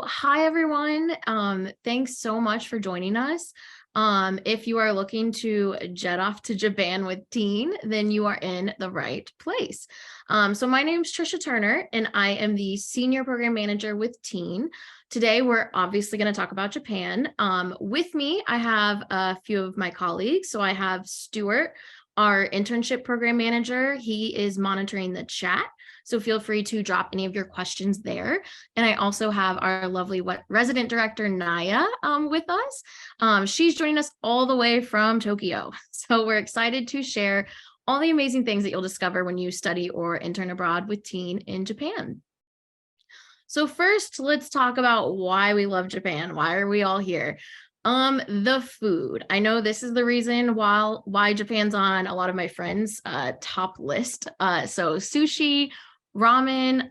hi everyone. Thanks so much for joining us. If you are looking to jet off to Japan with TEAN, then you are in the right place. So my name is Trisha Turner, and I am the Senior Program Manager with TEAN. Today, we're obviously going to talk about Japan. With me, I have a few of my colleagues. So I have Stuart, our Internship Program Manager. He is monitoring the chat, so feel free to drop any of your questions there. And I also have our lovely resident director, Naya, with us. She's joining us all the way from Tokyo. So we're excited to share all the amazing things that you'll discover when you study or intern abroad with TEAN in Japan. So first, let's talk about why we love Japan. Why are we all here? The food. I know this is the reason why Japan's on a lot of my friends' top list. So sushi, ramen,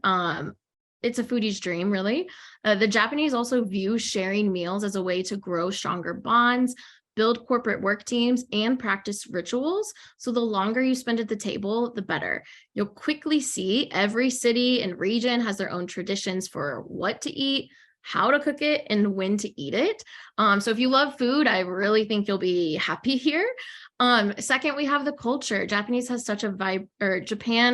it's a foodie's dream, really. The Japanese also view sharing meals as a way to grow stronger bonds, build corporate work teams, and practice rituals. So the longer you spend at the table, the better. You'll quickly see every city and region has their own traditions for what to eat, how to cook it, and when to eat it. So if you love food, I really think you'll be happy here. Second, we have the culture. Japan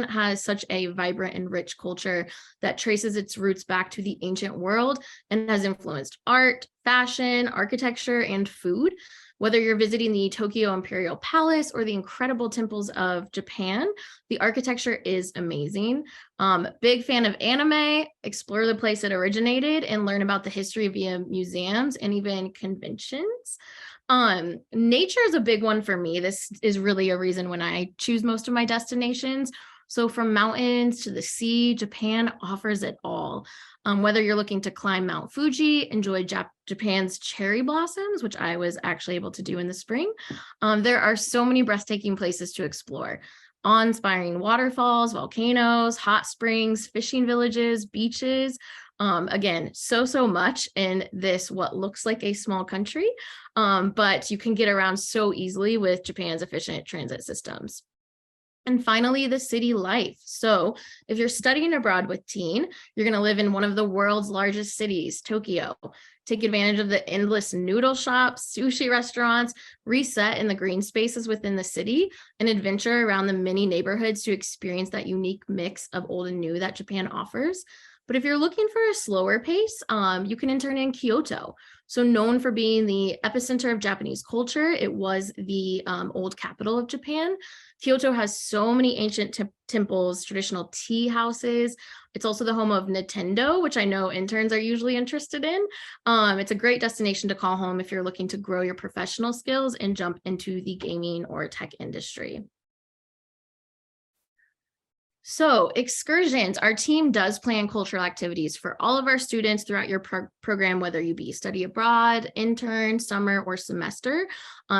has such a vibrant and rich culture that traces its roots back to the ancient world and has influenced art, fashion, architecture, and food. Whether you're visiting the Tokyo Imperial Palace or the incredible temples of Japan, the architecture is amazing. Big fan of anime, explore the place it originated, and learn about the history via museums and even conventions. Nature is a big one for me. This is really a reason when I choose most of my destinations. So from mountains to the sea, Japan offers it all. Whether you're looking to climb Mount Fuji, enjoy Japan's cherry blossoms, which I was actually able to do in the spring, there are so many breathtaking places to explore. Awe-inspiring waterfalls, volcanoes, hot springs, fishing villages, beaches. Again, so much in this what looks like a small country, but you can get around so easily with Japan's efficient transit systems. And finally, the city life. So if you're studying abroad with TEAN, you're going to live in one of the world's largest cities, Tokyo. Take advantage of the endless noodle shops, sushi restaurants, reset in the green spaces within the city, and adventure around the many neighborhoods to experience that unique mix of old and new that Japan offers. But if you're looking for a slower pace, you can intern in Kyoto. So known for being the epicenter of Japanese culture, it was the old capital of Japan. Kyoto has so many ancient temples, traditional tea houses. It's also the home of Nintendo, which I know interns are usually interested in. It's a great destination to call home if you're looking to grow your professional skills and jump into the gaming or tech industry. So excursions, our team does plan cultural activities for all of our students throughout your program, whether you be study abroad, intern, summer, or semester.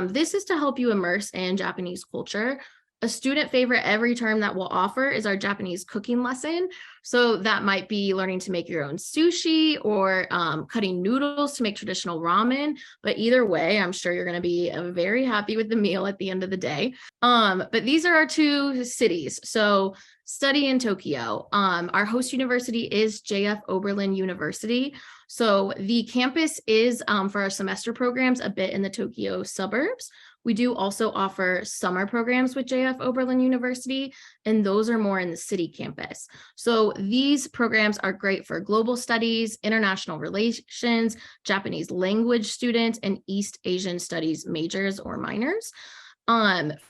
This is to help you immerse in Japanese culture. A student favorite every term that we'll offer is our Japanese cooking lesson. So that might be learning to make your own sushi or cutting noodles to make traditional ramen. But either way, I'm sure you're going to be very happy with the meal at the end of the day. But these are our two cities. So study in Tokyo. Our host university is JF Oberlin University. So the campus is for our semester programs a bit in the Tokyo suburbs. We do also offer summer programs with JF Oberlin University, and those are more in the city campus. So these programs are great for global studies, international relations, Japanese language students, and East Asian studies majors or minors.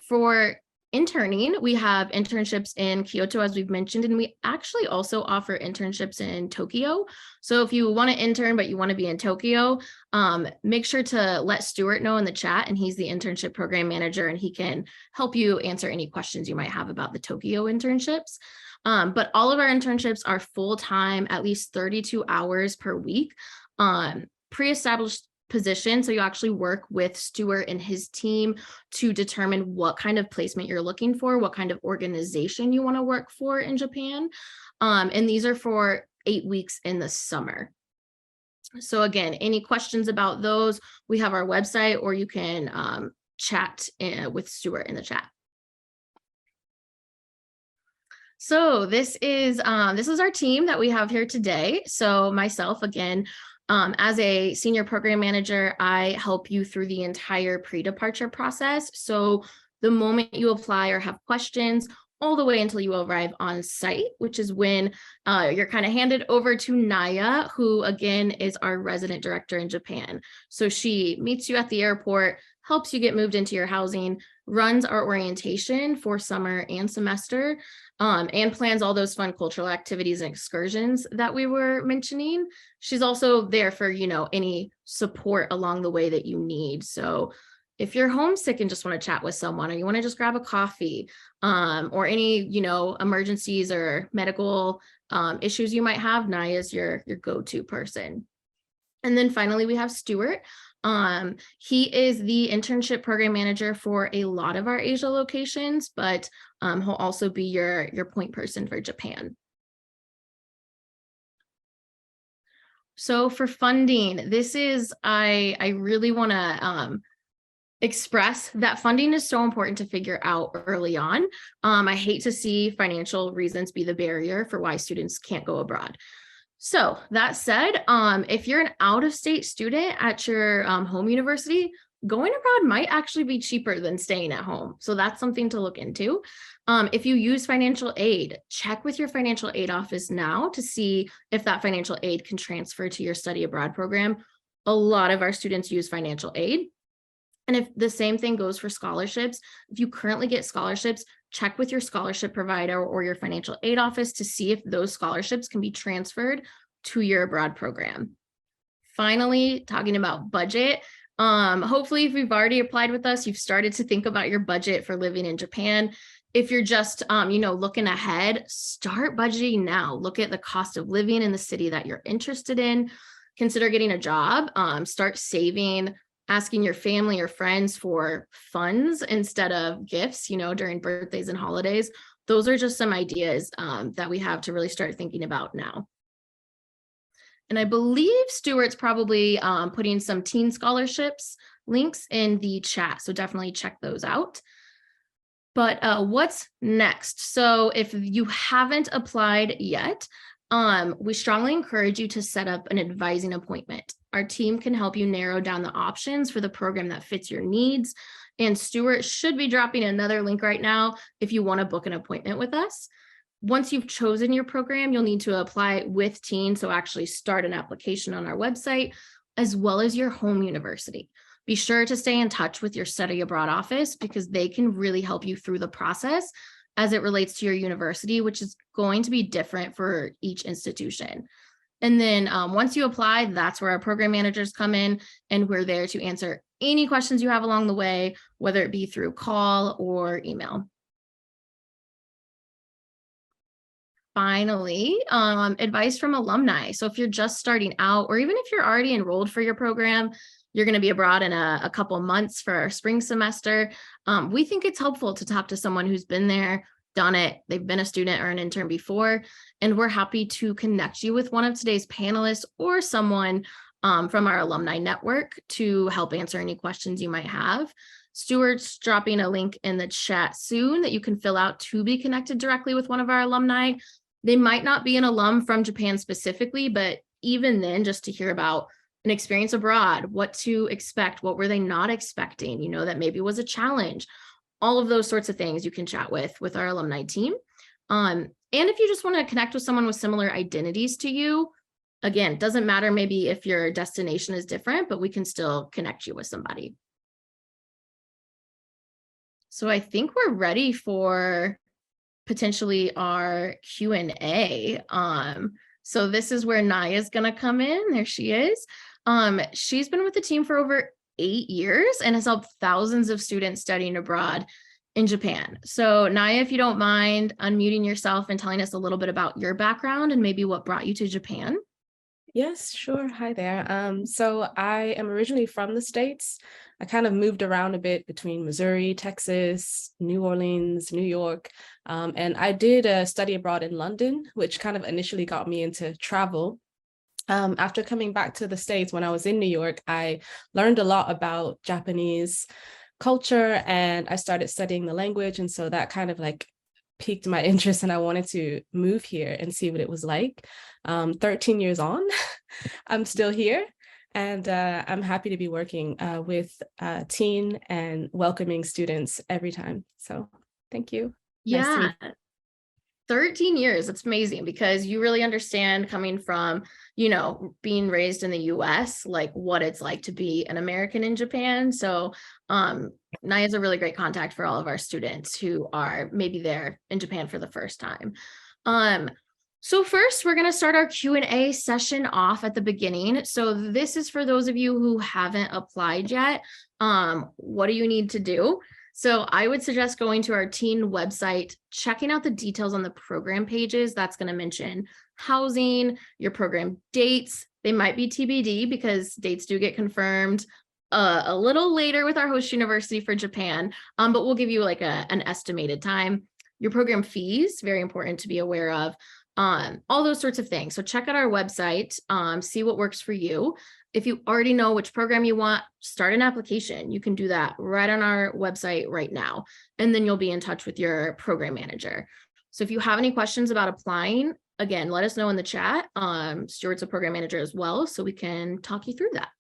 For interning, we have internships in Kyoto, as we've mentioned, and we actually also offer internships in Tokyo. So if you want to intern, but you want to be in Tokyo, make sure to let Stuart know in the chat, and he's the internship program manager, and he can help you answer any questions you might have about the Tokyo internships. But all of our internships are full-time, at least 32 hours per week, pre-established position. So you actually work with Stuart and his team to determine what kind of placement you're looking for, what kind of organization you want to work for in Japan. And these are for 8 weeks in the summer. So again, any questions about those, we have our website, or you can chat with Stuart in the chat. So this is our team that we have here today. So myself, again, As a senior program manager, I help you through the entire pre-departure process. So the moment you apply or have questions, all the way until you arrive on site, which is when you're kind of handed over to Naya, who again is our resident director in Japan. So she meets you at the airport, helps you get moved into your housing, runs our orientation for summer and semester, and plans all those fun cultural activities and excursions that we were mentioning. She's also there for, any support along the way that you need. So if you're homesick and just want to chat with someone, or you want to just grab a coffee, or any, emergencies or medical issues you might have, Naya's your go-to person. And then finally, we have Stuart. He is the internship program manager for a lot of our Asia locations, but he'll also be your point person for Japan. So for funding, this is, I really want to express that funding is so important to figure out early on. I hate to see financial reasons be the barrier for why students can't go abroad. So that said, if you're an out-of-state student at your home university, going abroad might actually be cheaper than staying at home. So that's something to look into. If you use financial aid, check with your financial aid office now to see if that financial aid can transfer to your study abroad program. A lot of our students use financial aid. And if the same thing goes for scholarships, if you currently get scholarships, check with your scholarship provider or your financial aid office to see if those scholarships can be transferred to your abroad program. Finally, talking about budget, hopefully if you've already applied with us, you've started to think about your budget for living in Japan. If you're just, looking ahead, start budgeting now. Look at the cost of living in the city that you're interested in. Consider getting a job, start saving, asking your family or friends for funds instead of gifts, during birthdays and holidays. Those are just some ideas that we have to really start thinking about now. And I believe Stuart's probably putting some teen scholarships links in the chat. So definitely check those out. But what's next? So if you haven't applied yet, we strongly encourage you to set up an advising appointment. Our team can help you narrow down the options for the program that fits your needs. And Stuart should be dropping another link right now if you want to book an appointment with us. Once you've chosen your program, you'll need to apply with TEAN, so actually start an application on our website, as well as your home university. Be sure to stay in touch with your study abroad office because they can really help you through the process as it relates to your university, which is going to be different for each institution. And then once you apply, that's where our program managers come in, and we're there to answer any questions you have along the way, whether it be through call or email. Finally, advice from alumni. So if you're just starting out, or even if you're already enrolled for your program, you're going to be abroad in a couple months for our spring semester. We think it's helpful to talk to someone who's been there, done it. They've been a student or an intern before, and we're happy to connect you with one of today's panelists or someone from our alumni network to help answer any questions you might have. Stuart's dropping a link in the chat soon that you can fill out to be connected directly with one of our alumni. They might not be an alum from Japan specifically, but even then, just to hear about an experience abroad, what to expect, what were they not expecting, that maybe was a challenge, all of those sorts of things you can chat with our alumni team. And if you just want to connect with someone with similar identities to you, again, doesn't matter maybe if your destination is different, but we can still connect you with somebody. So I think we're ready for potentially our Q&A. So this is where Naya's going to come in. There she is. She's been with the team for over 8 years and has helped thousands of students studying abroad in Japan. So Naya, if you don't mind unmuting yourself and telling us a little bit about your background and maybe what brought you to Japan. Yes, sure. Hi there. So I am originally from the States. I kind of moved around a bit between Missouri, Texas, New Orleans, New York. And I did study abroad in London, which kind of initially got me into travel. After coming back to the States, when I was in New York, I learned a lot about Japanese culture and I started studying the language. And so that kind of like piqued my interest and I wanted to move here and see what it was like. 13 years on, I'm still here. And I'm happy to be working with TEAN and welcoming students every time. So thank you. Nice to Yeah. meet you. 13 years. It's amazing because you really understand coming from, being raised in the US, like what it's like to be an American in Japan. So, Naya is a really great contact for all of our students who are maybe there in Japan for the first time. Um, so first, we're going to start our Q&A session off at the beginning. So this is for those of you who haven't applied yet. What do you need to do? So I would suggest going to our TEAN website, checking out the details on the program pages. That's going to mention housing, your program dates. They might be TBD because dates do get confirmed a little later with our host university for Japan, but we'll give you like an estimated time. Your program fees, very important to be aware of, all those sorts of things. So check out our website, see what works for you. If you already know which program you want, start an application. You can do that right on our website right now, and then you'll be in touch with your program manager. So if you have any questions about applying, again, let us know in the chat. Stuart's a program manager as well, so we can talk you through that.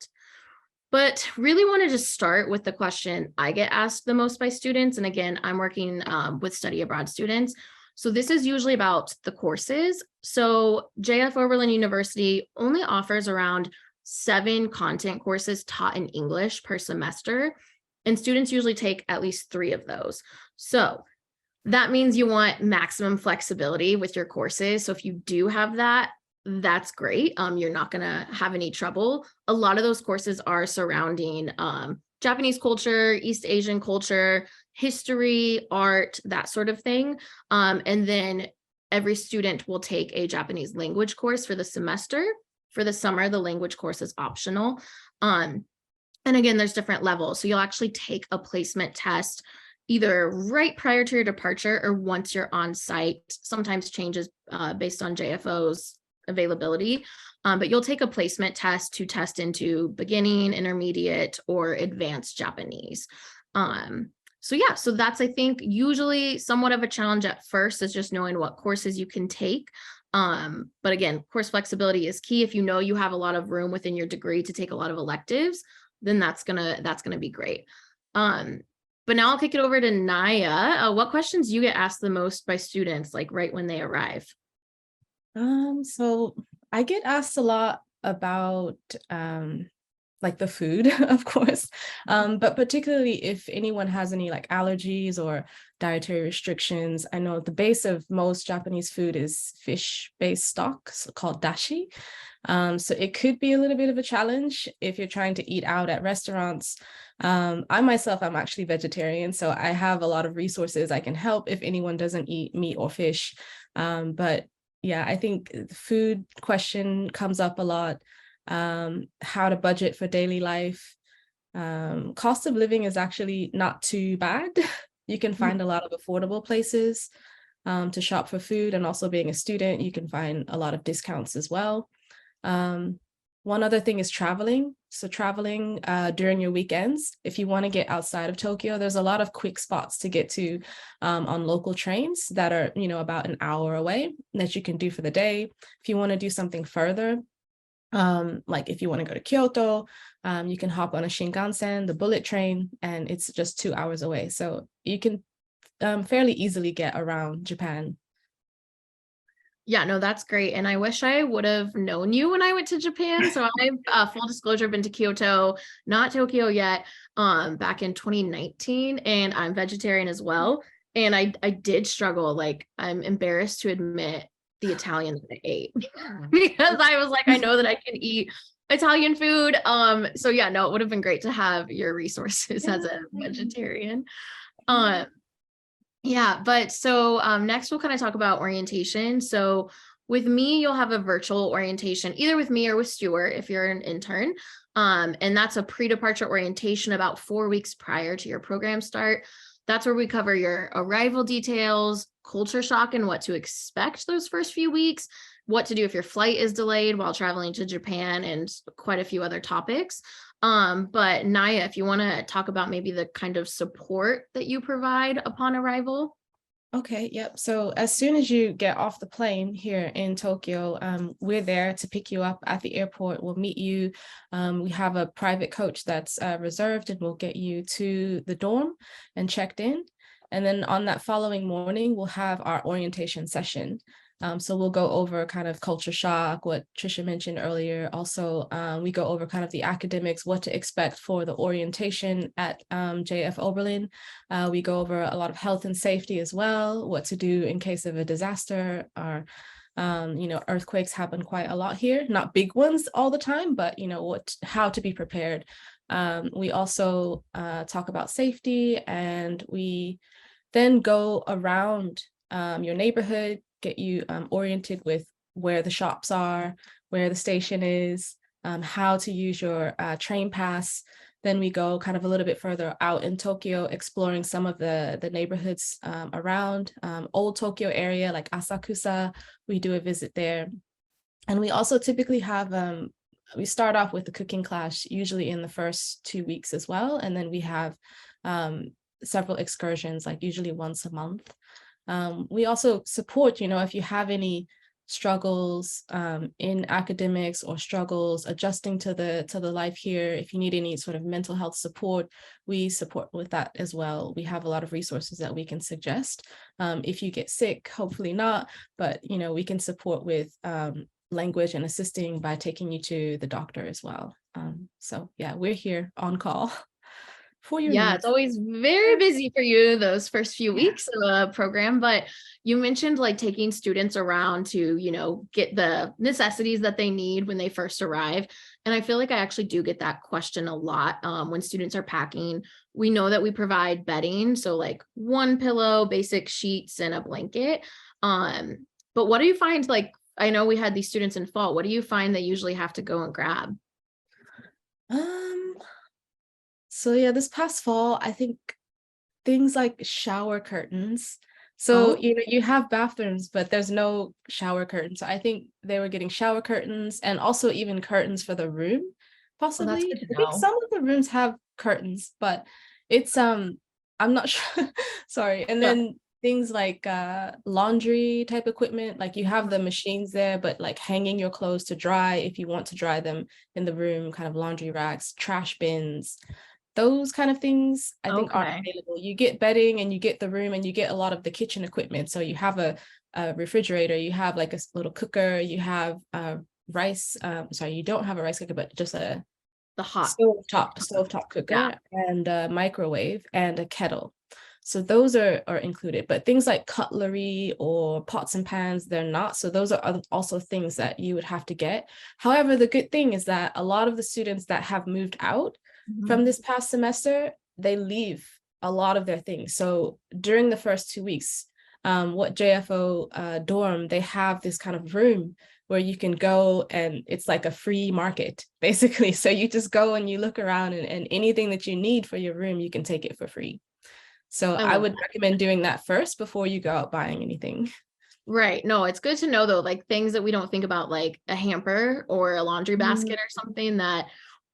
But really wanted to start with the question I get asked the most by students. And again, I'm working with study abroad students. So this is usually about the courses. So JF Oberlin University only offers around 7 content courses taught in English per semester, and students usually take at least 3 of those. So that means you want maximum flexibility with your courses. So if you do have that, that's great. You're not going to have any trouble. A lot of those courses are surrounding Japanese culture, East Asian culture, history, art, that sort of thing. And then every student will take a Japanese language course for the semester. For the summer, the language course is optional. And again, there's different levels. So you'll actually take a placement test either right prior to your departure or once you're on site. Sometimes changes based on JFO's availability, but you'll take a placement test to test into beginning, intermediate, or advanced Japanese. So yeah, so that's, I think, usually somewhat of a challenge at first, is just knowing what courses you can take. But again, course flexibility is key. If you know you have a lot of room within your degree to take a lot of electives, then that's gonna be great. But now I'll kick it over to Naya. What questions do you get asked the most by students, like right when they arrive? So I get asked a lot about like the food, of course, but particularly if anyone has any like allergies or dietary restrictions. I know the base of most Japanese food is fish-based stocks called dashi. So it could be a little bit of a challenge if you're trying to eat out at restaurants. I myself, I'm actually vegetarian, so I have a lot of resources I can help if anyone doesn't eat meat or fish. But yeah, I think the food question comes up a lot. How to budget for daily life. Cost of living is actually not too bad. You can find a lot of affordable places to shop for food, and also being a student, you can find a lot of discounts as well. One other thing is traveling. So traveling during your weekends, if you want to get outside of Tokyo, there's a lot of quick spots to get to on local trains that are, about an hour away that you can do for the day. If you want to do something further, like if you want to go to Kyoto, you can hop on a Shinkansen, the bullet train, and it's just 2 hours away. So you can fairly easily get around Japan. Yeah, no, that's great. And I wish I would have known you when I went to Japan. So I've, full disclosure, been to Kyoto, not Tokyo yet, back in 2019, and I'm vegetarian as well. And I did struggle. Like, I'm embarrassed to admit the Italian that I ate because I was like, I know that I can eat Italian food. So yeah, no, it would have been great to have your resources as a vegetarian. Yeah, but so next we'll kind of talk about orientation. So with me, you'll have a virtual orientation, either with me or with Stuart if you're an intern. And that's a pre-departure orientation about 4 weeks prior to your program start. That's where we cover your arrival details, culture shock, and what to expect those first few weeks, what to do if your flight is delayed while traveling to Japan, and quite a few other topics. But Naya, if you want to talk about maybe the kind of support that you provide upon arrival. Okay, yep. So as soon as you get off the plane here in Tokyo, we're there to pick you up at the airport. We'll meet you. We have a private coach that's reserved, and we'll get you to the dorm and checked in. And then on that following morning, we'll have our orientation session. So we'll go over kind of culture shock, what Trisha mentioned earlier. Also, we go over kind of the academics, what to expect for the orientation at JF Oberlin. We go over a lot of health and safety as well, what to do in case of a disaster or earthquakes happen quite a lot here, not big ones all the time, but how to be prepared. We also talk about safety, and we then go around your neighborhood, get you oriented with where the shops are, where the station is, how to use your train pass. Then we go kind of a little bit further out in Tokyo, exploring some of the neighborhoods around old Tokyo area like Asakusa. We do a visit there. And we also typically have, we start off with the cooking class, usually in the first 2 weeks as well. And then we have several excursions, like usually once a month. We also support, if you have any struggles in academics or struggles adjusting to the life here, if you need any sort of mental health support, we support with that as well. We have a lot of resources that we can suggest. If you get sick, hopefully not, but we can support with language and assisting by taking you to the doctor as well. So yeah, we're here on call for your Yeah, needs. it's always very busy for you those first few weeks of a program, but you mentioned like taking students around to, get the necessities that they need when they first arrive. And I feel like I actually do get that question a lot when students are packing. We know that we provide bedding, so like one pillow, basic sheets, and a blanket. But what do you find, like, I know we had these students in fall, what do you find they usually have to go and grab? So yeah, this past fall, I think things like shower curtains. So, Oh, you have bathrooms, but there's no shower curtains. So I think they were getting shower curtains and also even curtains for the room, well, that's possibly. good to I think know. some of the rooms have curtains, but it's I'm not sure. Sorry. And Yeah. then things like laundry type equipment, like you have the machines there, but like hanging your clothes to dry if you want to dry them in the room, kind of laundry racks, trash bins, those kind of things I think aren't Okay. available. You get bedding and you get the room and you get a lot of the kitchen equipment. So you have a refrigerator, you have like a little cooker, you have rice. Sorry, you don't have a rice cooker, but just a The hot. stovetop Yeah. cooker and a microwave and a kettle. So those are included, but things like cutlery or pots and pans, they're not. So those are also things that you would have to get. However, the good thing is that a lot of the students that have moved out from Mhm. this past semester, they leave a lot of their things. So during the first 2 weeks, what JFO dorm, they have this kind of room where you can go and it's like a free market, basically. So you just go and you look around and anything that you need for your room, you can take it for free. So I I love would that. recommend doing that first before you go out buying anything. Right. No, it's good to know though, like things that we don't think about, like a hamper or a laundry Mm, basket or something that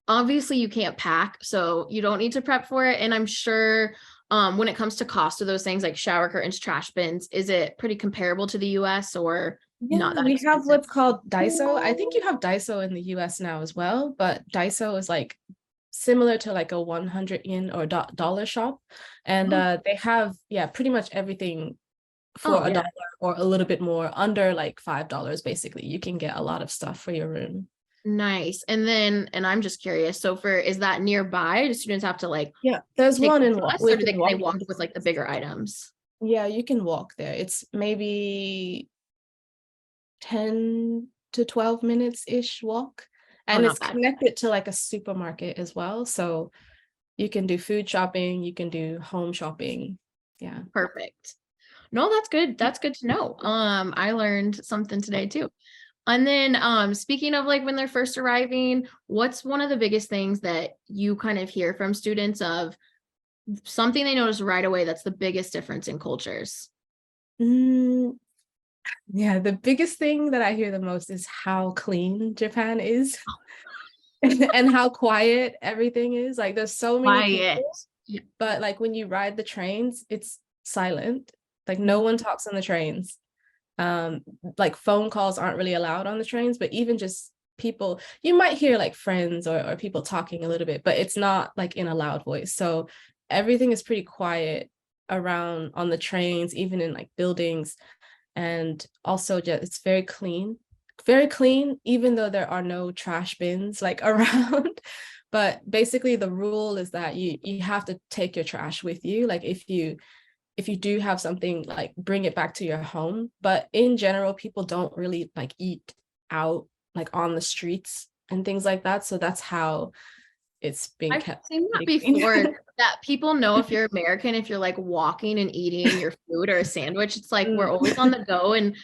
obviously you can't pack, so you don't need to prep for it. And I'm sure when it comes to cost of those things like shower curtains, trash bins, is it pretty comparable to the US or not yeah, that we have expensive? what's called Daiso. I think you have Daiso in the US now as well, but Daiso is like similar to like a 100 yen or dollar shop. And Oh, they have, yeah, pretty much everything for oh a yeah. dollar or a little bit more, under like $5, basically. You can get a lot of stuff for your room. Nice. And then, and I'm just curious, so for, is that nearby? Do students have to like Yeah, there's take one the in bus or do within they walking walk with like the distance. bigger items? Yeah, you can walk there. It's maybe 10 to 12 minutes ish walk. Oh, And it's not bad. connected to like a supermarket as well. So you can do food shopping, you can do home shopping. Yeah. Perfect. No, that's good. That's good to know. I learned something today too. And then speaking of like when they're first arriving, what's one of the biggest things that you kind of hear from students of something they notice right away that's the biggest difference in cultures? Mm, yeah, the biggest thing that I hear the most is how clean Japan is and how quiet everything is. Like there's so many Quiet. people, Yeah. but like when you ride the trains, it's silent. Like no one talks on the trains. Like phone calls aren't really allowed on the trains, but even just people, you might hear like friends or people talking a little bit, but it's not like in a loud voice. So everything is pretty quiet around on the trains, even in like buildings. And also just it's very clean, even though there are no trash bins like around. But basically the rule is that you have to take your trash with you. Like if you do have something, like bring it back to your home. But in general, people don't really like eat out like on the streets and things like that. So that's how it's being I've kept seen that pretty clean. before, that people know if you're American, if you're like walking and eating your food or a sandwich, it's like we're always on the go, and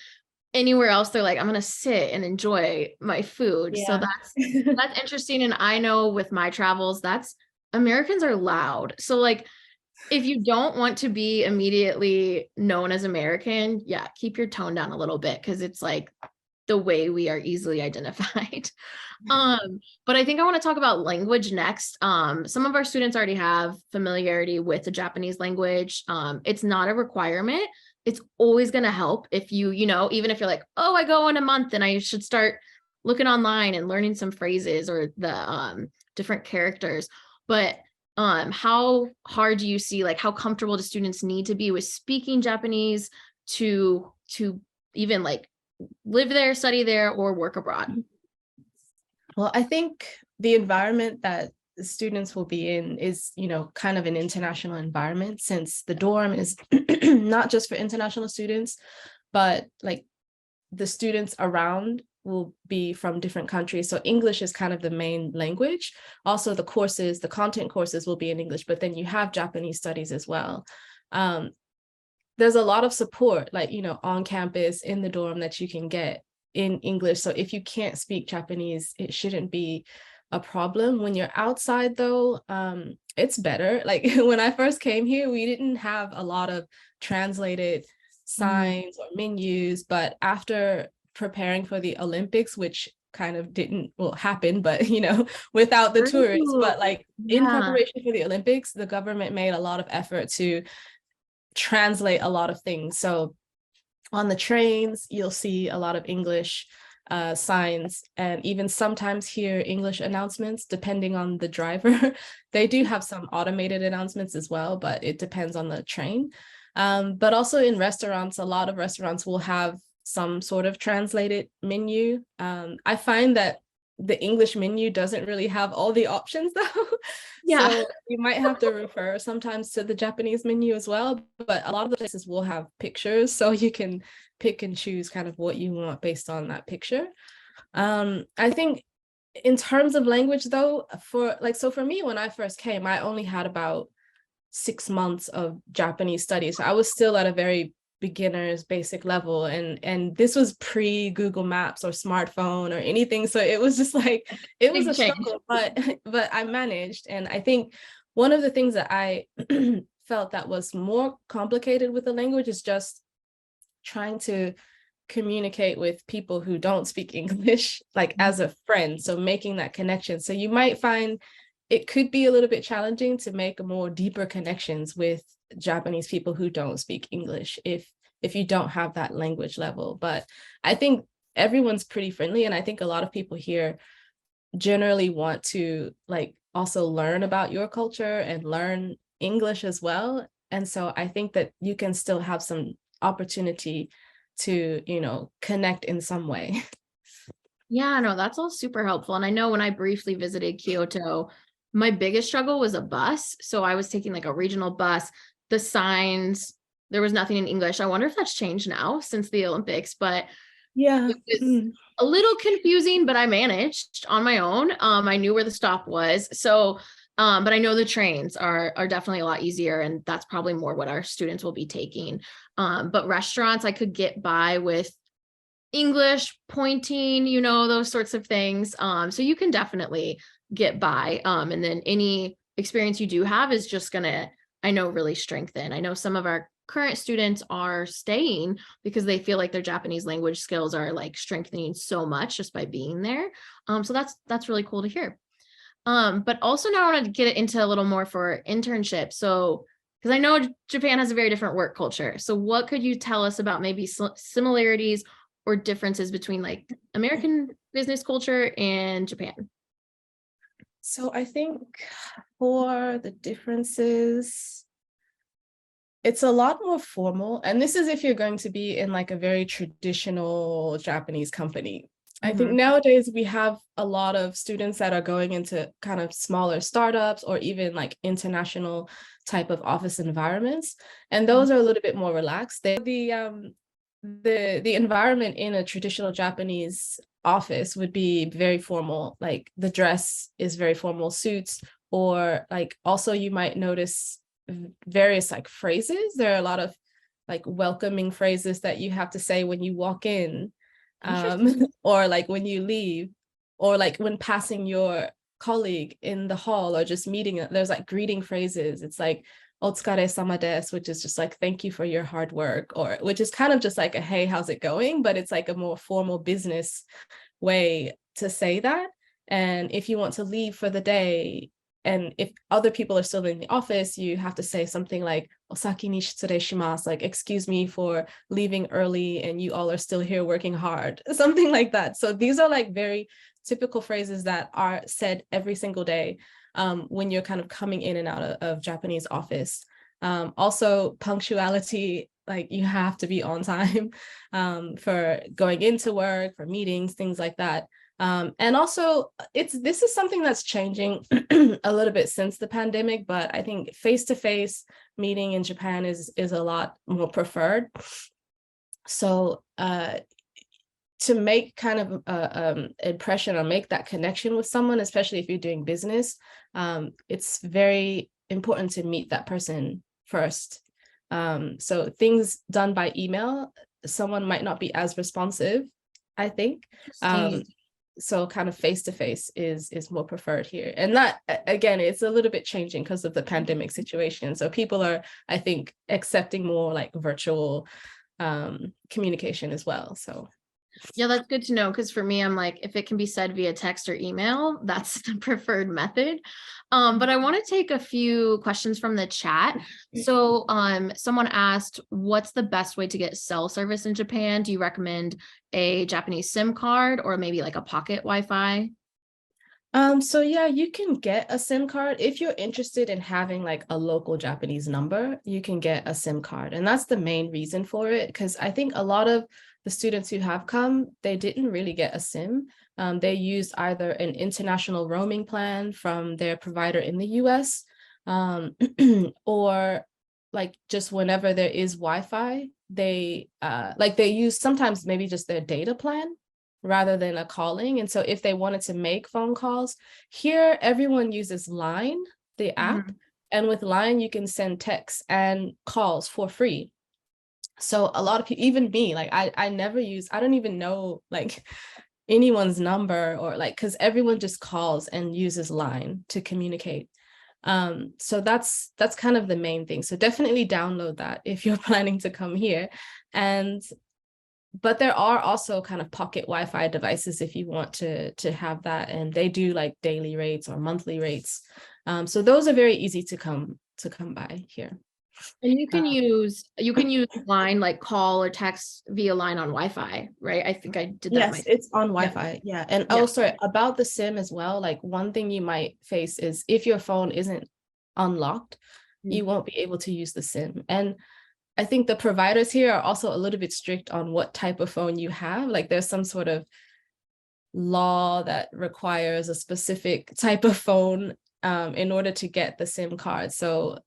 anywhere else they're like, I'm gonna sit and enjoy my food. So Yeah. that's interesting. And I know with my travels, that's Americans are loud. So like if you don't want to be immediately known as American, yeah, keep your tone down a little bit because it's like the way we are easily identified. But I think I want to talk about language next. Some of our students already have familiarity with the Japanese language. It's not a requirement. It's always going to help if you know, even if you're like, oh, I go in a month and I should start looking online and learning some phrases or the different characters. But how hard do you see, like how comfortable do students need to be with speaking Japanese to even like live there, study there, or work abroad? Well, I think the environment that the students will be in is, kind of an international environment, since the dorm is not just for international students, but like the students around will be from different countries. So English is kind of the main language. Also, the content courses will be in English, but then you have Japanese studies as well. There's a lot of support, like, on campus in the dorm that you can get in English. So if you can't speak Japanese, it shouldn't be a problem. When you're outside though, it's better. Like when I first came here, we didn't have a lot of translated signs or menus, but after preparing for the Olympics, which kind of didn't happen, but without the tourists, but like in Yeah. preparation for the Olympics, the government made a lot of effort to translate a lot of things. So on the trains, you'll see a lot of English signs, and even sometimes hear English announcements depending on the driver. They do have some automated announcements as well, but it depends on the train. But also in restaurants, a lot of restaurants will have some sort of translated menu. I find that the English menu doesn't really have all the options though. Yeah. So you might have to refer sometimes to the Japanese menu as well, but a lot of the places will have pictures, so you can pick and choose kind of what you want based on that picture. I think in terms of language though, for me, when I first came, I only had about 6 months of Japanese studies. So I was still at a very beginner's basic level, and this was pre Google Maps or smartphone or anything, so it was just like it was Big a change. struggle, but I managed. And I think one of the things that I felt that was more complicated with the language is just trying to communicate with people who don't speak English, like as a friend, so making that connection. So you might find it could be a little bit challenging to make more deeper connections with Japanese people who don't speak English if you don't have that language level. But I think everyone's pretty friendly, and I think a lot of people here generally want to like also learn about your culture and learn English as well. And so I think that you can still have some opportunity to, connect in some way. Yeah, no, that's all super helpful. And I know when I briefly visited Kyoto, my biggest struggle was a bus. So I was taking like a regional bus, the signs, there was nothing in English. I wonder if that's changed now since the Olympics, but Yeah. it was a little confusing, but I managed on my own. I knew where the stop was. So, but I know the trains are definitely a lot easier, and that's probably more what our students will be taking. But restaurants, I could get by with English, pointing, those sorts of things. So you can definitely get by. And then any experience you do have is just gonna, I know, really strengthen. I know some of our current students are staying because they feel like their Japanese language skills are like strengthening so much just by being there. So that's really cool to hear. But also now I want to get into a little more for internships. So because I know Japan has a very different work culture. So what could you tell us about maybe similarities or differences between like American business culture and Japan? So I think for the differences, it's a lot more formal. And this is if you're going to be in like a very traditional Japanese company. I think nowadays we have a lot of students that are going into kind of smaller startups or even like international type of office environments. And those are a little bit more relaxed. The environment in a traditional Japanese office would be very formal. Like the dress is very formal, suits, or like also you might notice various like phrases. There are a lot of like welcoming phrases that you have to say when you walk in, or like when you leave, or like when passing your colleague in the hall or just meeting. There's like greeting phrases. It's like otsukare sama desu, which is just like thank you for your hard work, or which is kind of just like a hey, how's it going? But it's like a more formal business way to say that. And if you want to leave for the day, and if other people are still in the office, you have to say something like "Osaki ni shitsurei shimasu," like "Excuse me for leaving early, and you all are still here working hard," something like that. So these are like very typical phrases that are said every single day when you're kind of coming in and out of Japanese office. Also, punctuality, like you have to be on time for going into work, for meetings, things like that. And also this is something that's changing a little bit since the pandemic, but I think face-to-face meeting in Japan is a lot more preferred. So to make kind of impression or make that connection with someone, especially if you're doing business, it's very important to meet that person first. So things done by email, someone might not be as responsive, I think. So kind of face-to-face is more preferred here. And that, again, it's a little bit changing because of the pandemic situation. So people are, I think, accepting more like virtual communication as well. So yeah, that's good to know, because for me, I'm like, if it can be said via text or email, that's the preferred method. But I want to take a few questions from the chat. So someone asked, what's the best way to get cell service in Japan? Do you recommend a Japanese SIM card or maybe like a pocket Wi-Fi? So yeah, you can get a SIM card. If you're interested in having like a local Japanese number, you can get a SIM card. And that's the main reason for it, because I think a lot of the students who have come, they didn't really get a SIM. They used either an international roaming plan from their provider in the US, or like just whenever there is Wi-Fi, they use sometimes maybe just their data plan rather than a calling. And so if they wanted to make phone calls, here everyone uses Line, the app. And with Line, you can send texts and calls for free. So a lot of people, even me, like I don't even know like anyone's number, or like, because everyone just calls and uses Line to communicate. So that's kind of the main thing. So definitely download that if you're planning to come here. But there are also kind of pocket Wi-Fi devices if you want to have that, and they do like daily rates or monthly rates. So those are very easy to come by here. And you can use Line, like call or text via Line on Wi-Fi, right? I think I did that. Yes, it's on Wi-Fi. Yeah. And also about the SIM as well, like one thing you might face is if your phone isn't unlocked, you won't be able to use the SIM. And I think the providers here are also a little bit strict on what type of phone you have. Like there's some sort of law that requires a specific type of phone in order to get the SIM card. So,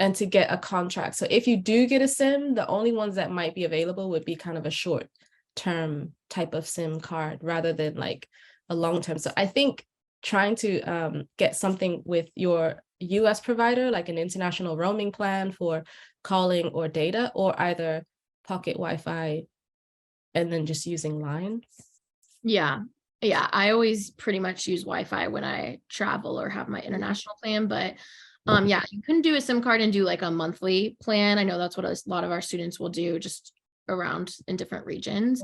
and to get a contract. So if you do get a SIM, the only ones that might be available would be kind of a short term type of SIM card rather than like a long term. So I think trying to get something with your US provider, like an international roaming plan for calling or data, or either pocket Wi-Fi and then just using Line. Yeah. I always pretty much use Wi-Fi when I travel or have my international plan, but yeah, you can do a SIM card and do like a monthly plan. I know that's what a lot of our students will do, just around in different regions.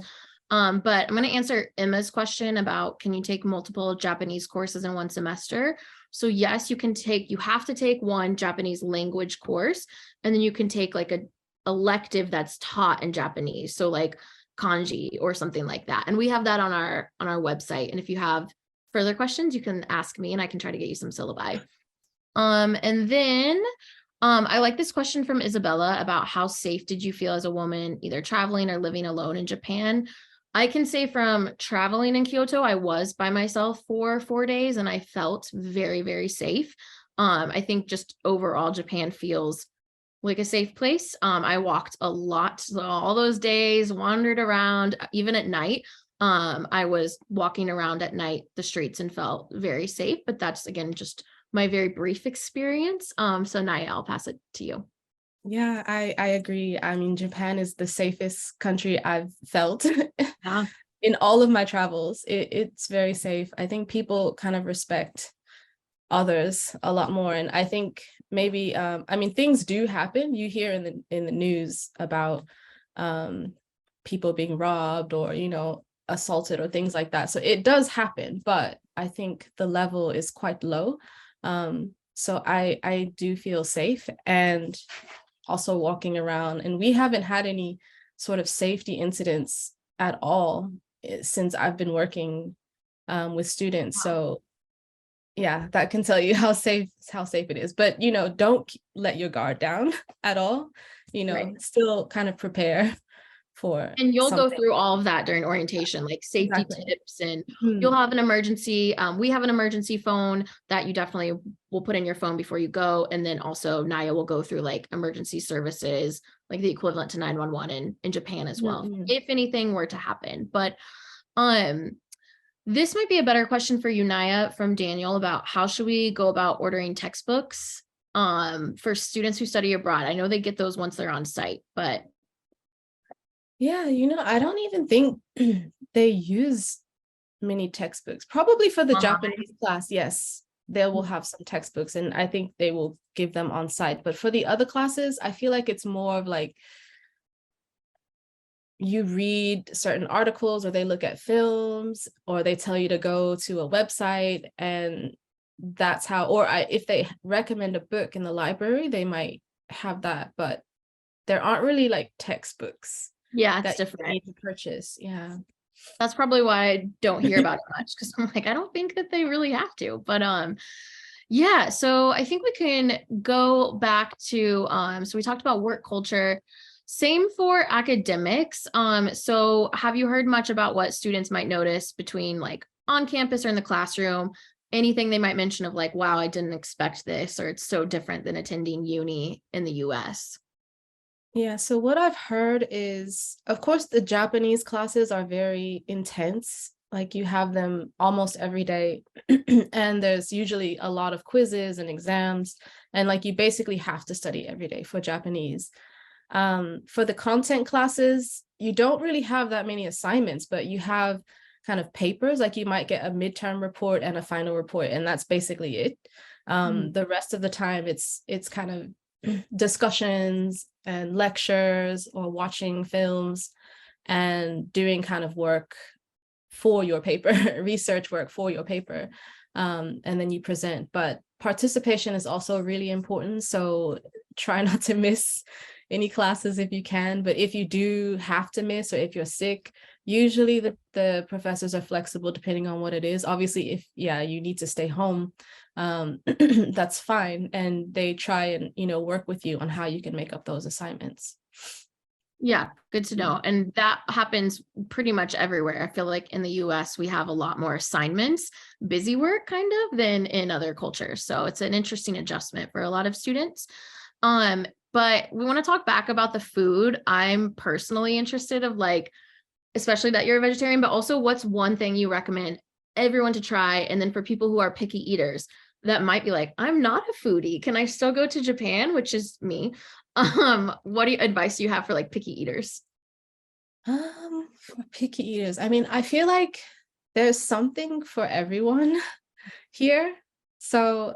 But I'm going to answer Emma's question about, can you take multiple Japanese courses in one semester? So yes, you have to take one Japanese language course, and then you can take like a elective that's taught in Japanese. So like kanji or something like that. And we have that on our website. And if you have further questions, you can ask me and I can try to get you some syllabi. And then I like this question from Isabella about how safe did you feel as a woman, either traveling or living alone in Japan? I can say from traveling in Kyoto, I was by myself for 4 days and I felt very, very safe. I think just overall Japan feels like a safe place. I walked a lot, so all those days, wandered around, even at night. I was walking around at night, the streets, and felt very safe, but that's again, just my very brief experience. So Naya, I'll pass it to you. Yeah, I agree. I mean, Japan is the safest country I've felt Yeah. in all of my travels. It's very safe. I think people kind of respect others a lot more. And I think maybe I mean, things do happen. You hear in the news about people being robbed or, you know, assaulted or things like that. So it does happen, but I think the level is quite low. So I do feel safe, and also walking around, and we haven't had any sort of safety incidents at all since I've been working with students. So yeah, that can tell you how safe it is. But you know, don't let your guard down at all. You know, Right. still kind of prepare for And you'll go something. through all of that during orientation, like safety Exactly. tips, and Mhm. you'll have an emergency. We have an emergency phone that you definitely will put in your phone before you go. And then also Naya will go through like emergency services, like the equivalent to 911 in Japan as well, Mhm. if anything were to happen. But um, this might be a better question for you, Naya, from Daniel, about how should we go about ordering textbooks for students who study abroad. I know they get those once they're on site, but Yeah, you know, I don't even think they use many textbooks. Probably for the online. Japanese class, yes, they will have some textbooks, and I think they will give them on site. But for the other classes, I feel like it's more of like you read certain articles, or they look at films, or they tell you to go to a website, and that's how, or if they recommend a book in the library, they might have that, but there aren't really like textbooks Yeah, it's that you different. need to purchase. Yeah. That's probably why I don't hear about it much, because I'm like, I don't think that they really have to. But yeah, so I think we can go back to so we talked about work culture. Same for academics. So have you heard much about what students might notice between like on campus or in the classroom? Anything they might mention of like, wow, I didn't expect this, or it's so different than attending uni in the US? Yeah, so what I've heard is, of course, the Japanese classes are very intense. Like you have them almost every day, and there's usually a lot of quizzes and exams, and like you basically have to study every day for Japanese. For the content classes, you don't really have that many assignments, but you have kind of papers, like you might get a midterm report and a final report, and that's basically it. The rest of the time, it's kind of discussions and lectures or watching films and doing kind of work for your paper, research work for your paper. And then you present. But participation is also really important. So try not to miss any classes if you can. But if you do have to miss, or if you're sick, usually the professors are flexible depending on what it is. Obviously, if you need to stay home, that's fine. And they try and, work with you on how you can make up those assignments. Yeah, good to know. And that happens pretty much everywhere. I feel like in the US, we have a lot more assignments, busy work kind of, than in other cultures. So it's an interesting adjustment for a lot of students. But we want to talk back about the food. I'm personally interested of like, especially that you're a vegetarian, but also what's one thing you recommend everyone to try? And then for people who are picky eaters that might be like, I'm not a foodie, can I still go to Japan, which is me? What advice do you have for like picky eaters? For picky eaters, I mean, I feel like there's something for everyone here. So,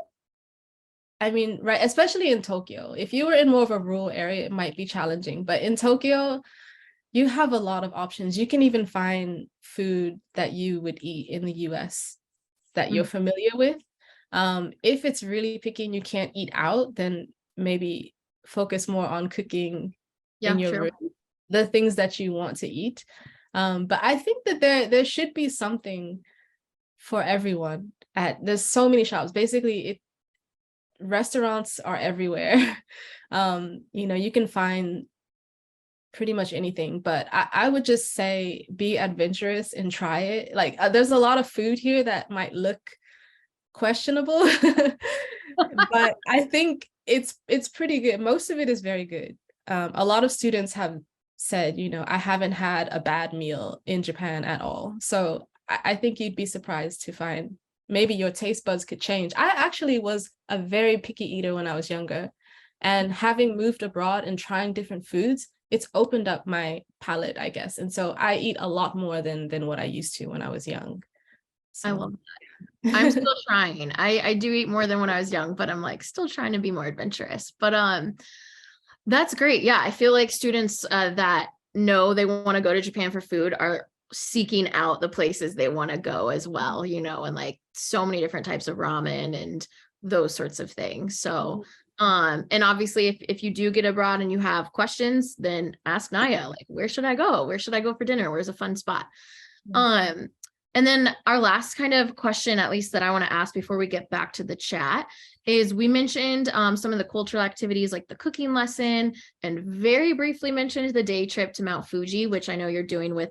I mean, right, especially in Tokyo. If you were in more of a rural area, it might be challenging. But in Tokyo, you have a lot of options. You can even find food that you would eat in the US that you're Mm. familiar with. If it's really picky and you can't eat out, then maybe focus more on cooking in Yeah, your true. room, the things that you want to eat. But I think that there should be something for everyone. There's so many shops. Basically, restaurants are everywhere. You can find pretty much anything, but I would just say be adventurous and try it. Like there's a lot of food here that might look questionable, but I think it's pretty good. Most of it is very good. A lot of students have said, I haven't had a bad meal in Japan at all. So I think you'd be surprised to find maybe your taste buds could change. I actually was a very picky eater when I was younger, and having moved abroad and trying different foods, it's opened up my palate, I guess. And so I eat a lot more than what I used to when I was young. I love So I'm still trying. I do eat more than when I was young, but I'm like still trying to be more adventurous. But that's great. Yeah, I feel like students that know they want to go to Japan for food are seeking out the places they want to go as well, and like so many different types of ramen and those sorts of things. So and obviously if you do get abroad and you have questions, then ask Naya, like, where should I go? Where should I go for dinner? Where's a fun spot? Um, and then our last kind of question, at least that I want to ask before we get back to the chat, is we mentioned some of the cultural activities like the cooking lesson, and very briefly mentioned the day trip to Mount Fuji, which I know you're doing with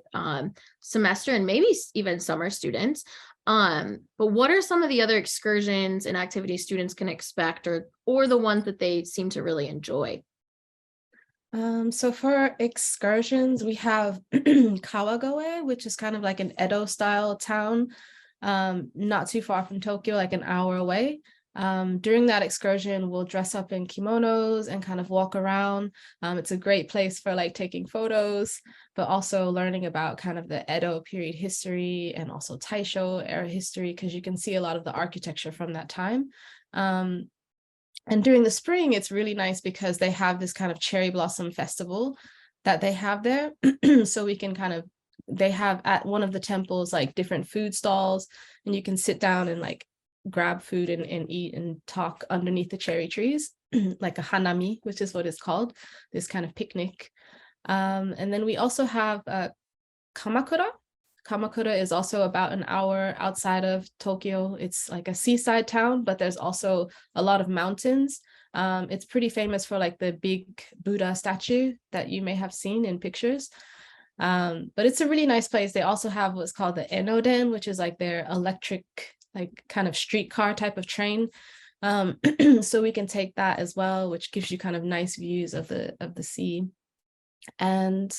semester and maybe even summer students. But what are some of the other excursions and activities students can expect, or the ones that they seem to really enjoy? So for excursions, we have Kawagoe, which is kind of like an Edo style town, not too far from Tokyo, like an hour away. During that excursion, we'll dress up in kimonos and kind of walk around. It's a great place for like taking photos, but also learning about kind of the Edo period history and also Taisho era history, because you can see a lot of the architecture from that time. And during the spring, it's really nice because they have this kind of cherry blossom festival that they have there. So we can they have at one of the temples, like different food stalls, and you can sit down and like grab food and eat and talk underneath the cherry trees, like a hanami, which is what it's called, this kind of picnic. And then we also have Kamakura. Kamakura is also about an hour outside of Tokyo. It's like a seaside town, but there's also a lot of mountains. It's pretty famous for like the big Buddha statue that you may have seen in pictures. But it's a really nice place. They also have what's called the Enoden, which is like their electric, like kind of streetcar type of train. So we can take that as well, which gives you kind of nice views of the sea. And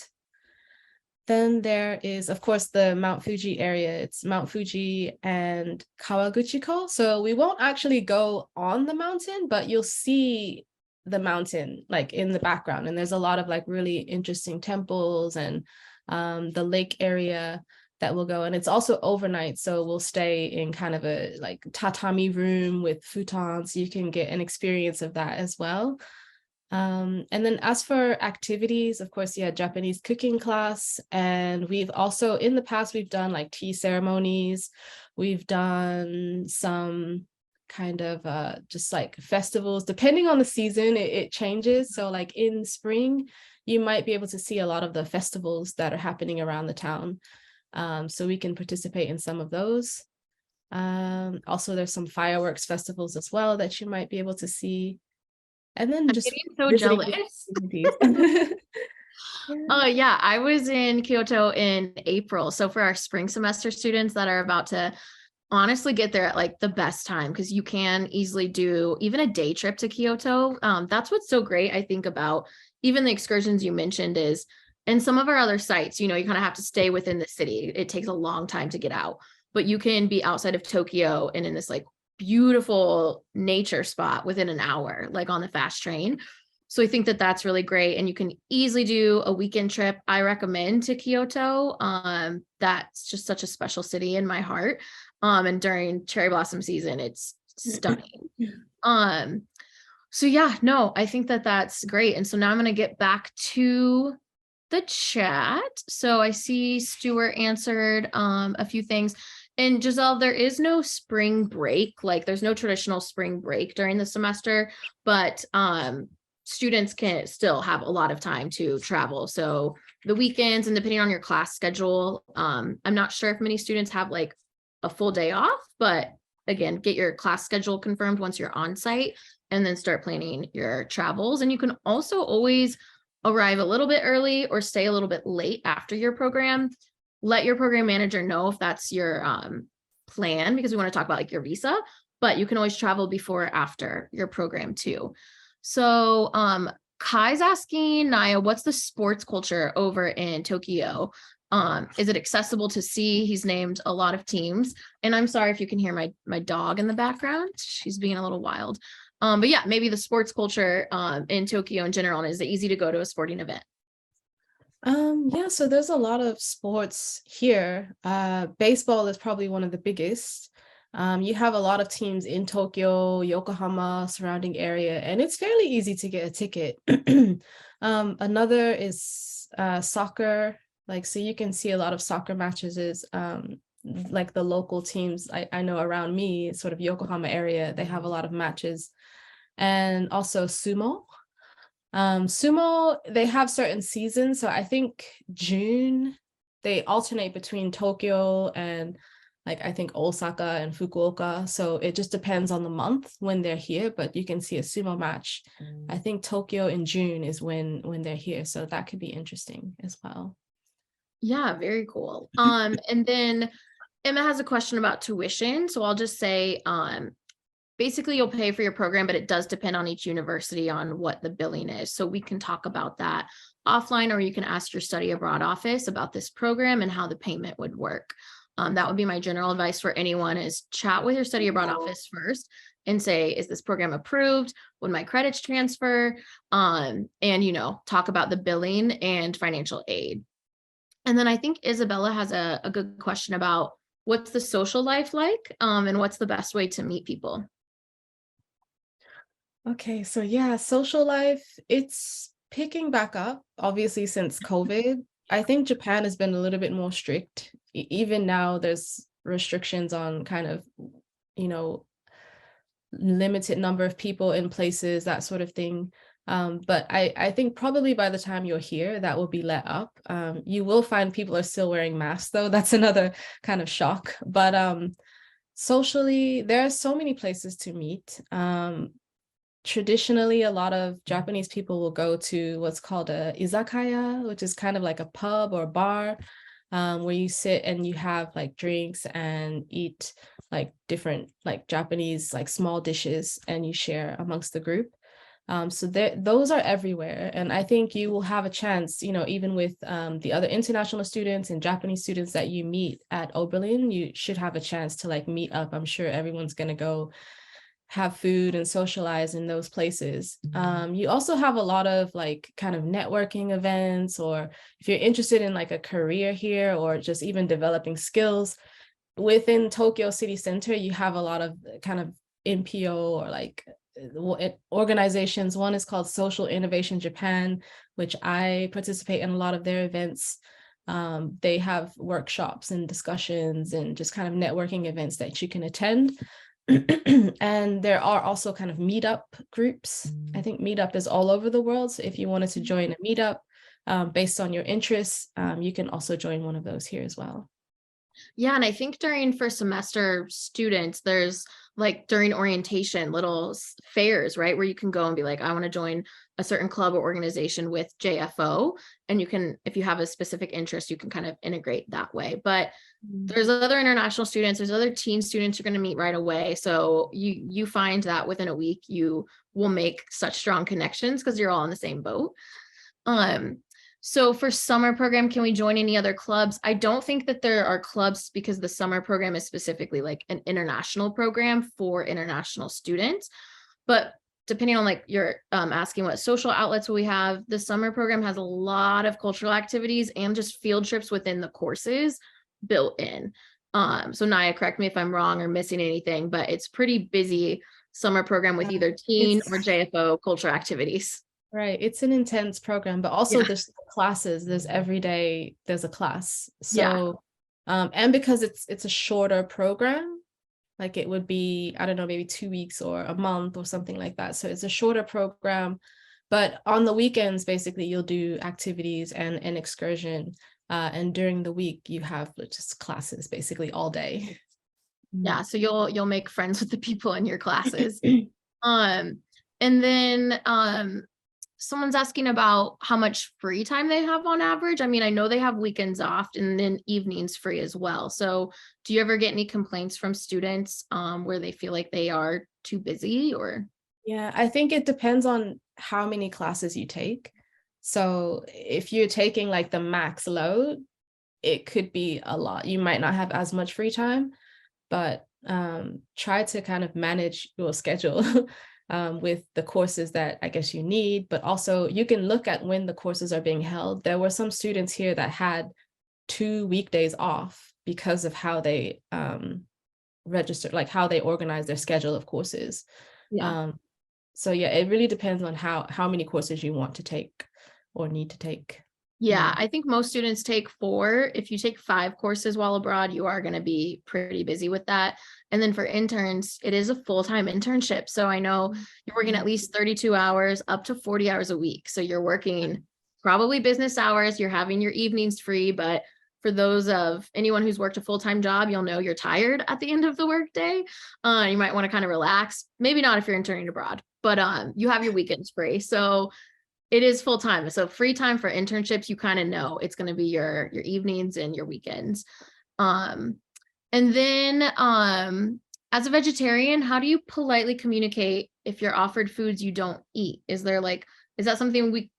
then there is, of course, the Mount Fuji area. It's Mount Fuji and Kawaguchiko. So we won't actually go on the mountain, but you'll see the mountain like in the background. And there's a lot of like really interesting temples and the lake area that we'll go. And it's also overnight. So we'll stay in kind of a like tatami room with futons. So you can get an experience of that as well. And then as for activities, of course, Japanese cooking class. And we've also, in the past, we've done like tea ceremonies. We've done some kind of just like festivals, depending on the season, it changes. So like in spring, you might be able to see a lot of the festivals that are happening around the town. So we can participate in some of those. Also, there's some fireworks festivals as well that you might be able to see. And then I'm just getting so visiting jealous. Yeah. Yeah, I was in Kyoto in April. So for our spring semester students that are about to honestly get there at like the best time, because you can easily do even a day trip to Kyoto. That's what's so great, I think, about even the excursions you mentioned is, and some of our other sites, you kind of have to stay within the city. It takes a long time to get out, but you can be outside of Tokyo and in this like beautiful nature spot within an hour, like on the fast train. So I think that that's really great. And you can easily do a weekend trip. I recommend to Kyoto. That's just such a special city in my heart. And during cherry blossom season, it's stunning. Um, so yeah, no, I think that that's great. And so now I'm going to get back to the chat. So I see Stuart answered a few things. And Giselle, there is no spring break. Like there's no traditional spring break during the semester, but students can still have a lot of time to travel. So the weekends and depending on your class schedule, I'm not sure if many students have like a full day off, but again, get your class schedule confirmed once you're on site and then start planning your travels. And you can also always arrive a little bit early or stay a little bit late after your program. Let your program manager know if that's your plan, because we want to talk about like your visa, but you can always travel before or after your program too. So Kai's asking Naya, what's the sports culture over in Tokyo? Is it accessible to see? He's named a lot of teams. And I'm sorry if you can hear my dog in the background. She's being a little wild. But yeah, maybe the sports culture in Tokyo in general, and is it easy to go to a sporting event? Yeah, so there's a lot of sports here. Baseball is probably one of the biggest. You have a lot of teams in Tokyo, Yokohama, surrounding area, and it's fairly easy to get a ticket. Another is soccer. Like, so you can see a lot of soccer matches is like the local teams I know around me, sort of Yokohama area, they have a lot of matches. And also sumo. Sumo, they have certain seasons. So I think June, they alternate between Tokyo and like I think Osaka and Fukuoka. So it just depends on the month when they're here, but you can see a sumo match. I think Tokyo in June is when they're here. So that could be interesting as well. Yeah, very cool. And then Emma has a question about tuition. So I'll just say, basically you'll pay for your program, but it does depend on each university on what the billing is. So we can talk about that offline, or you can ask your study abroad office about this program and how the payment would work. That would be my general advice for anyone, is chat with your study abroad office first and say, is this program approved? Would my credits transfer? And, talk about the billing and financial aid. And then I think Isabella has a good question about what's the social life like, and what's the best way to meet people? Okay, so yeah, social life, it's picking back up, obviously, since COVID. I think Japan has been a little bit more strict. Even now, there's restrictions on kind of, you know, limited number of people in places, that sort of thing. But I think probably by the time you're here, that will be let up. You will find people are still wearing masks, though. That's another kind of shock. But socially, there are so many places to meet. Traditionally, a lot of Japanese people will go to what's called a izakaya, which is kind of like a pub or bar, where you sit and you have like drinks and eat like different like Japanese like small dishes, and you share amongst the group. So those are everywhere. And I think you will have a chance, even with the other international students and Japanese students that you meet at Oberlin, you should have a chance to like meet up. I'm sure everyone's going to go have food and socialize in those places. You also have a lot of like kind of networking events, or if you're interested in like a career here or just even developing skills within Tokyo City Center, you have a lot of kind of NPO or like organizations. One is called Social Innovation Japan, which I participate in a lot of their events. They have workshops and discussions and just kind of networking events that you can attend. And there are also kind of meetup groups. I think meetup is all over the world. So if you wanted to join a meetup based on your interests, you can also join one of those here as well. Yeah, and I think during first semester students, there's like during orientation, little fairs, right? Where you can go and be like, I want to join a certain club or organization with JFO. And you can, if you have a specific interest, you can kind of integrate that way. But there's other international students, there's other teen students you're going to meet right away. So you find that within a week, you will make such strong connections because you're all in the same boat. So for summer program, can we join any other clubs? I don't think that there are clubs, because the summer program is specifically like an international program for international students. But depending on like you're asking what social outlets will we have, the summer program has a lot of cultural activities and just field trips within the courses built in. So Naya, correct me if I'm wrong or missing anything, but it's pretty busy summer program with either TEAN or JFO cultural activities. Right. It's an intense program, but also Yeah. there's classes, there's every day there's a class. Yeah. So and because it's a shorter program, like it would be, I don't know, maybe 2 weeks or a month or something like that. So it's a shorter program, but on the weekends, basically you'll do activities and an excursion. And during the week you have just classes basically all day. Yeah. So you'll make friends with the people in your classes. Um, and then someone's asking about how much free time they have on average. I mean, I know they have weekends off and then evenings free as well. So do you ever get any complaints from students where they feel like they are too busy or? Yeah, I think it depends on how many classes you take. So if you're taking like the max load, it could be a lot. You might not have as much free time, but try to kind of manage your schedule with the courses that I guess you need. But also you can look at when the courses are being held. There were some students here that had 2 weekdays off because of how they registered, like how they organize their schedule of courses. Yeah. Um, so yeah, it really depends on how many courses you want to take or need to take. Yeah, Yeah. I think most students take 4. If you take 5 courses while abroad, you are going to be pretty busy with that. And then for interns, it is a full-time internship. So I know you're working at least 32 hours, up to 40 hours a week. So you're working probably business hours, you're having your evenings free, but for those of anyone who's worked a full-time job, you'll know you're tired at the end of the workday. You might want to kind of relax. Maybe not if you're interning abroad, but you have your weekends free. So it is full time. So free time for internships, you kind of know it's going to be your evenings and your weekends. Um, and then as a vegetarian, how do you politely communicate if you're offered foods you don't eat? Is there like, is that something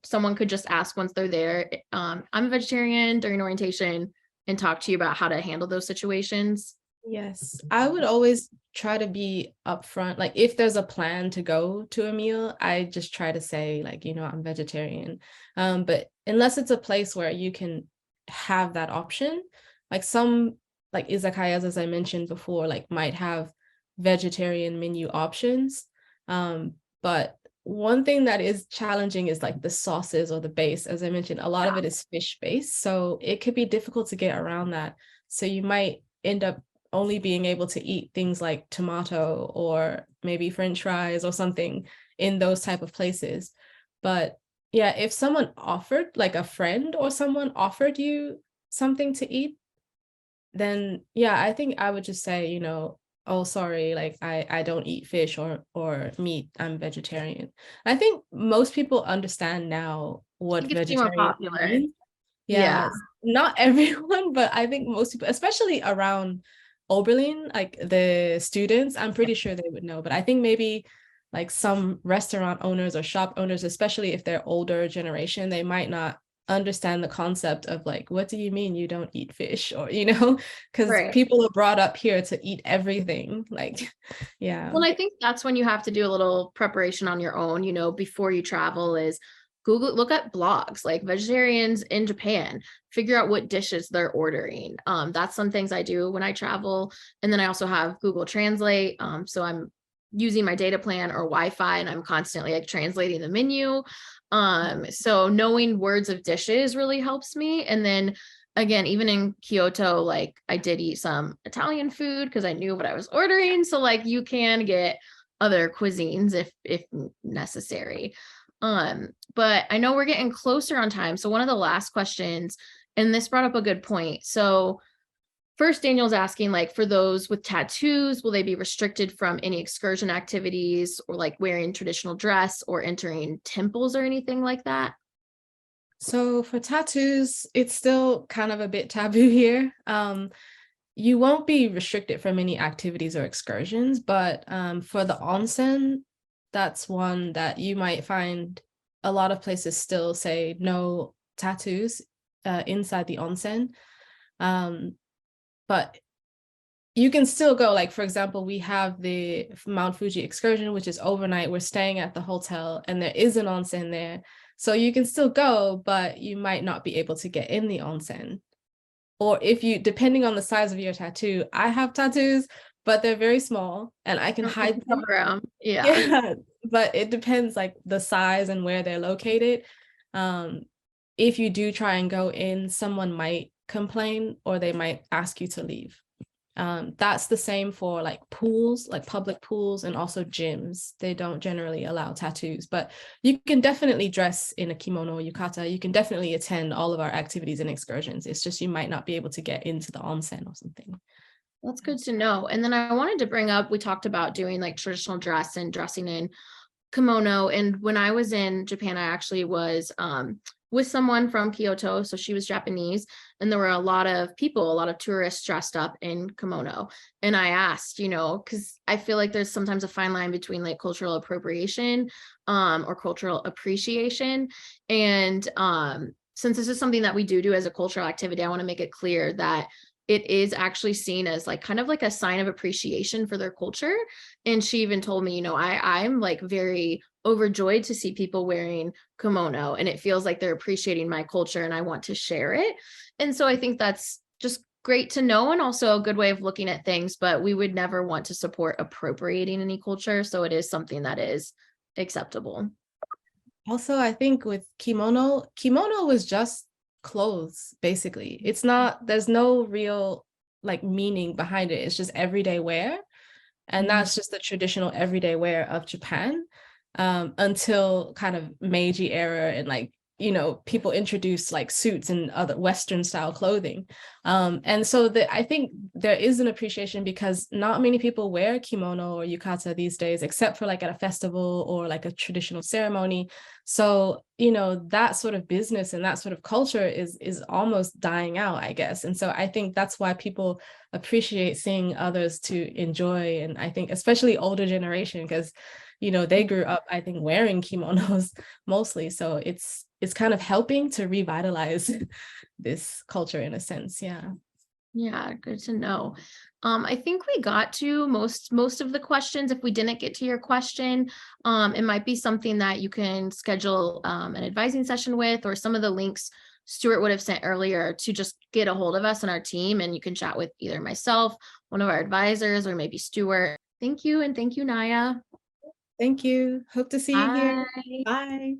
someone could just ask once they're there? I'm a vegetarian during orientation and talk to you about how to handle those situations. Yes, I would always try to be upfront. Like if there's a plan to go to a meal, I just try to say like, I'm vegetarian. But unless it's a place where you can have that option, like some like izakayas, as I mentioned before, like might have vegetarian menu options. But one thing that is challenging is like the sauces or the base. As I mentioned, a lot of Yeah. it is fish based, so it could be difficult to get around that. So you might end up only being able to eat things like tomato or maybe french fries or something in those type of places. But yeah, if someone offered, like a friend or someone offered you something to eat, then yeah, I think I would just say, oh sorry, like I don't eat fish or meat, I'm vegetarian. I think most people understand now I what think it's became more vegetarian popular. means. Yeah. Yeah, not everyone, but I think most people, especially around Oberlin, like the students, I'm pretty sure they would know. But I think maybe like some restaurant owners or shop owners, especially if they're older generation, they might not understand the concept of like, what do you mean you don't eat fish? Or, because Right. people are brought up here to eat everything. Like, yeah. Well, I think that's when you have to do a little preparation on your own, before you travel is look at blogs like vegetarians in Japan, figure out what dishes they're ordering. That's some things I do when I travel. And then I also have Google Translate. So I'm using my data plan or Wi-Fi and I'm constantly like translating the menu. So knowing words of dishes really helps me. And then again, even in Kyoto, like I did eat some Italian food because I knew what I was ordering. So like you can get other cuisines if necessary. But I know we're getting closer on time. So one of the last questions, and this brought up a good point. So first, Daniel's asking, like, for those with tattoos, will they be restricted from any excursion activities or like wearing traditional dress or entering temples or anything like that? So for tattoos, it's still kind of a bit taboo here. You won't be restricted from any activities or excursions, but for the onsen, that's one that you might find a lot of places still say no tattoos inside the onsen. Um, but you can still go. Like, for example, we have the Mount Fuji excursion, which is overnight. We're staying at the hotel and there is an onsen there. So you can still go, but you might not be able to get in the onsen. Or if you, depending on the size of your tattoo, I have tattoos, but they're very small and I can You hide can them. cover 'em. Yeah. Yeah, but it depends like the size and where they're located. Um, if you do try and go in, someone might complain or they might ask you to leave. That's the same for like pools, like public pools, and also gyms. They don't generally allow tattoos, but you can definitely dress in a kimono or yukata. You can definitely attend all of our activities and excursions. It's just you might not be able to get into the onsen or something. That's good to know. And then I wanted to bring up, we talked about doing like traditional dress and dressing in kimono. And when I was in Japan, I actually was with someone from Kyoto. So she was Japanese, and there were a lot of people, a lot of tourists dressed up in kimono. And I asked, because I feel like there's sometimes a fine line between like cultural appropriation or cultural appreciation. And since this is something that we do as a cultural activity, I want to make it clear that it is actually seen as like kind of like a sign of appreciation for their culture. And she even told me, I'm like very overjoyed to see people wearing kimono, and it feels like they're appreciating my culture and I want to share it. And so I think that's just great to know, and also a good way of looking at things, but we would never want to support appropriating any culture. So it is something that is acceptable. Also, I think with kimono was just clothes, basically. It's not, there's no real like meaning behind it. It's just everyday wear. And that's just the traditional everyday wear of Japan, until kind of Meiji era, and like, people introduced like suits and other Western style clothing. And so I think there is an appreciation because not many people wear kimono or yukata these days, except for like at a festival or like a traditional ceremony. So, that sort of business and that sort of culture is almost dying out, I guess. And so I think that's why people appreciate seeing others to enjoy. And I think especially older generation, because they grew up, I think, wearing kimonos mostly. So it's kind of helping to revitalize this culture in a sense. Yeah. Yeah, good to know. I think we got to most of the questions. If we didn't get to your question, it might be something that you can schedule an advising session with, or some of the links Stuart would have sent earlier to just get a hold of us and our team, and you can chat with either myself, one of our advisors, or maybe Stuart. Thank you, and thank you, Naya. Thank you. Hope to see you here. Bye. Bye.